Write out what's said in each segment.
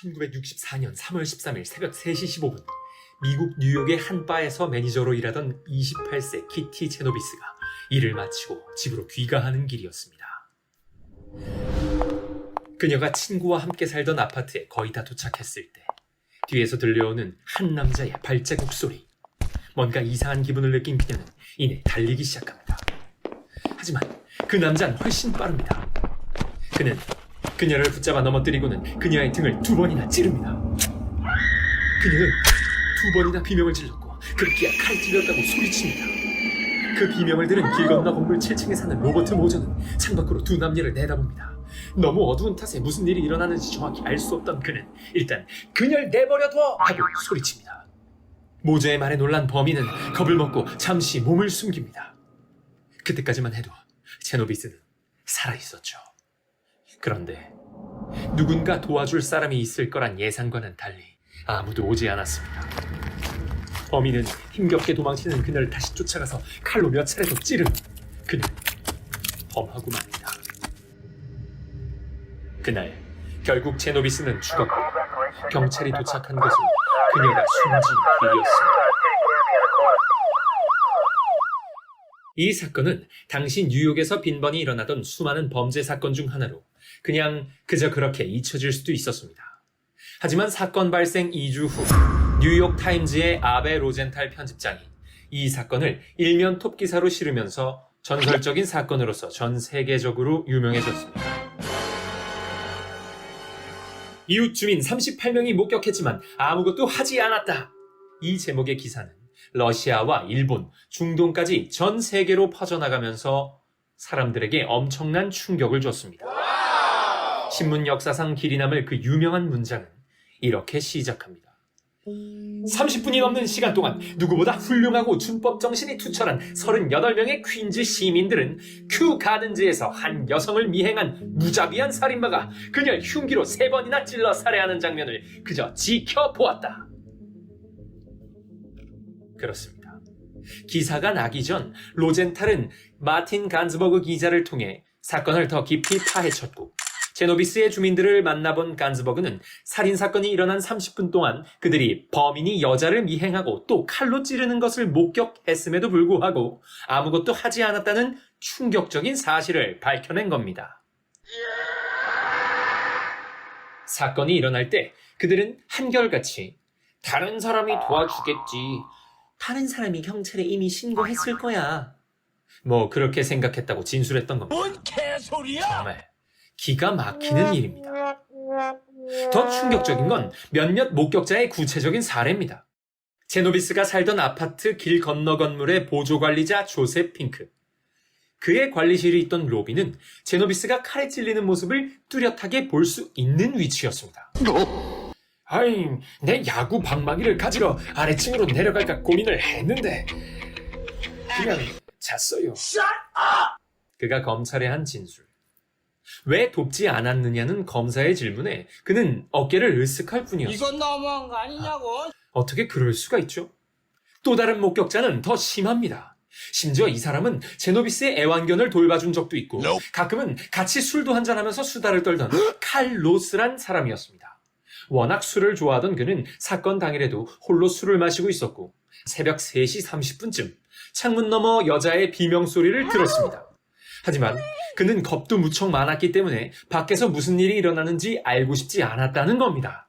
1964년 3월 13일 새벽 3시 15분 미국 뉴욕의 한 바에서 매니저로 일하던 28세 키티 제노비스가 일을 마치고 집으로 귀가하는 길이었습니다. 그녀가 친구와 함께 살던 아파트에 거의 다 도착했을 때 뒤에서 들려오는 한 남자의 발자국 소리. 뭔가 이상한 기분을 느낀 그녀는 이내 달리기 시작합니다. 하지만 그 남자는 훨씬 빠릅니다. 그는 그녀를 붙잡아 넘어뜨리고는 그녀의 등을 2번이나 찌릅니다. 그녀는 2번이나 비명을 질렀고 급기야 칼 찔렸다고 소리칩니다. 그 비명을 들은 길 건너 건물 7층에 사는 로버트 모저는 창밖으로 두 남녀를 내다봅니다. 너무 어두운 탓에 무슨 일이 일어나는지 정확히 알 수 없던 그는 일단 그녀를 내버려둬! 하고 소리칩니다. 모저의 말에 놀란 범인은 겁을 먹고 잠시 몸을 숨깁니다. 그때까지만 해도 제노비스는 살아있었죠. 그런데 누군가 도와줄 사람이 있을 거란 예상과는 달리 아무도 오지 않았습니다. 범인은 힘겹게 도망치는 그녀를 다시 쫓아가서 칼로 몇 차례 더 찌른 그는 범하고 맙니다. 그날 결국 제노비스는 죽었고 경찰이 도착한 것은 그녀가 숨진 뒤였습니다. 이 사건은 당시 뉴욕에서 빈번히 일어나던 수많은 범죄 사건 중 하나로 그냥 그저 그렇게 잊혀질 수도 있었습니다. 하지만 사건 발생 2주 후 뉴욕 타임즈의 아베 로젠탈 편집장이 이 사건을 일면 톱 기사로 실으면서 전설적인 사건으로서 전 세계적으로 유명해졌습니다. 이웃 주민 38명이 목격했지만 아무것도 하지 않았다. 이 제목의 기사는 러시아와 일본, 중동까지 전 세계로 퍼져나가면서 사람들에게 엄청난 충격을 줬습니다. 신문 역사상 길이 남을 그 유명한 문장은 이렇게 시작합니다. 30분이 넘는 시간 동안 누구보다 훌륭하고 준법 정신이 투철한 38명의 퀸즈 시민들은 큐 가든즈에서 한 여성을 미행한 무자비한 살인마가 그녀를 흉기로 3번이나 찔러 살해하는 장면을 그저 지켜보았다. 그렇습니다. 기사가 나기 전 로젠탈은 마틴 간즈버그 기자를 통해 사건을 더 깊이 파헤쳤고 제노비스의 주민들을 만나본 간즈버그는 살인사건이 일어난 30분 동안 그들이 범인이 여자를 미행하고 또 칼로 찌르는 것을 목격했음에도 불구하고 아무것도 하지 않았다는 충격적인 사실을 밝혀낸 겁니다. 사건이 일어날 때 그들은 한결같이 다른 사람이 도와주겠지. 다른 사람이 경찰에 이미 신고했을 거야. 뭐 그렇게 생각했다고 진술했던 겁니다. 뭔 개소리야! 정말 기가 막히는 일입니다. 더 충격적인 건 몇몇 목격자의 구체적인 사례입니다. 제노비스가 살던 아파트 길 건너 건물의 보조관리자 조셉 핑크. 그의 관리실이 있던 로비는 제노비스가 칼에 찔리는 모습을 뚜렷하게 볼 수 있는 위치였습니다. 아이, 내 야구 방망이를 가지러 아래층으로 내려갈까 고민을 했는데 그냥 잤어요. 그가 검찰에 한 진술. 왜 돕지 않았느냐는 검사의 질문에 그는 어깨를 으쓱할 뿐이었습니다. 이건 너무한 거 아니냐고? 어떻게 그럴 수가 있죠? 또 다른 목격자는 더 심합니다. 심지어 이 사람은 제노비스의 애완견을 돌봐준 적도 있고 가끔은 같이 술도 한잔하면서 수다를 떨던 칼로스란 사람이었습니다. 워낙 술을 좋아하던 그는 사건 당일에도 홀로 술을 마시고 있었고 새벽 3시 30분쯤 창문 너머 여자의 비명소리를 들었습니다. 하지만 그는 겁도 무척 많았기 때문에 밖에서 무슨 일이 일어나는지 알고 싶지 않았다는 겁니다.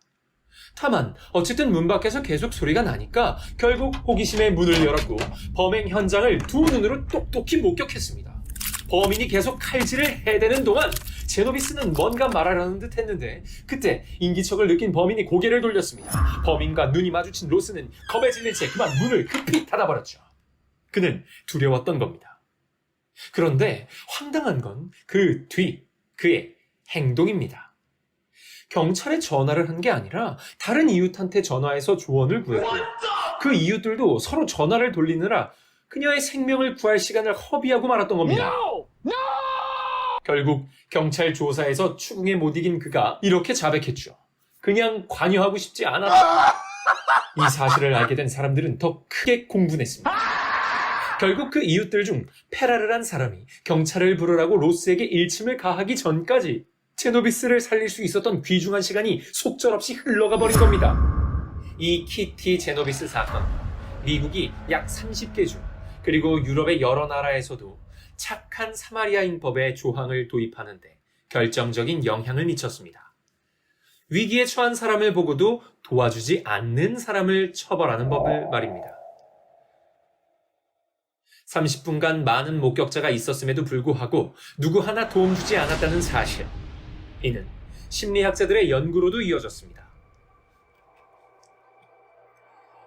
다만 어쨌든 문 밖에서 계속 소리가 나니까 결국 호기심에 문을 열었고 범행 현장을 두 눈으로 똑똑히 목격했습니다. 범인이 계속 칼질을 해대는 동안 제노비스는 뭔가 말하려는 듯 했는데 그때 인기척을 느낀 범인이 고개를 돌렸습니다. 범인과 눈이 마주친 로스는 겁에 질린 채 그만 문을 급히 닫아버렸죠. 그는 두려웠던 겁니다. 그런데 황당한 건 그 뒤 그의 행동입니다. 경찰에 전화를 한 게 아니라 다른 이웃한테 전화해서 조언을 구했고요. 그 이웃들도 서로 전화를 돌리느라 그녀의 생명을 구할 시간을 허비하고 말았던 겁니다. 결국 경찰 조사에서 추궁에 못 이긴 그가 이렇게 자백했죠. 그냥 관여하고 싶지 않았다. 이 사실을 알게 된 사람들은 더 크게 공분했습니다. 결국 그 이웃들 중 페라르란 사람이 경찰을 부르라고 로스에게 일침을 가하기 전까지 제노비스를 살릴 수 있었던 귀중한 시간이 속절없이 흘러가 버린 겁니다. 이 키티 제노비스 사건, 미국이 약 30개 주, 그리고 유럽의 여러 나라에서도 착한 사마리아인 법의 조항을 도입하는데 결정적인 영향을 미쳤습니다. 위기에 처한 사람을 보고도 도와주지 않는 사람을 처벌하는 법을 말입니다. 30분간 많은 목격자가 있었음에도 불구하고 누구 하나 도움 주지 않았다는 사실. 이는 심리학자들의 연구로도 이어졌습니다.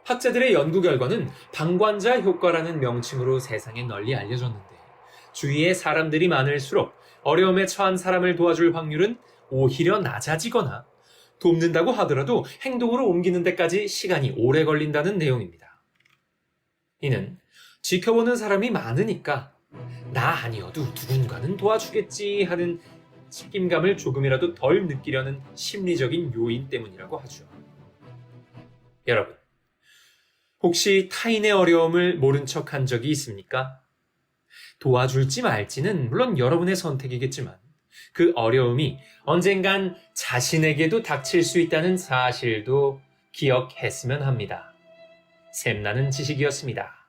학자들의 연구 결과는 방관자 효과라는 명칭으로 세상에 널리 알려졌는데 주위에 사람들이 많을수록 어려움에 처한 사람을 도와줄 확률은 오히려 낮아지거나 돕는다고 하더라도 행동으로 옮기는 데까지 시간이 오래 걸린다는 내용입니다. 이는 지켜보는 사람이 많으니까 나 아니어도 누군가는 도와주겠지 하는 책임감을 조금이라도 덜 느끼려는 심리적인 요인 때문이라고 하죠. 여러분, 혹시 타인의 어려움을 모른 척한 적이 있습니까? 도와줄지 말지는 물론 여러분의 선택이겠지만 그 어려움이 언젠간 자신에게도 닥칠 수 있다는 사실도 기억했으면 합니다. 샘나는 지식이었습니다.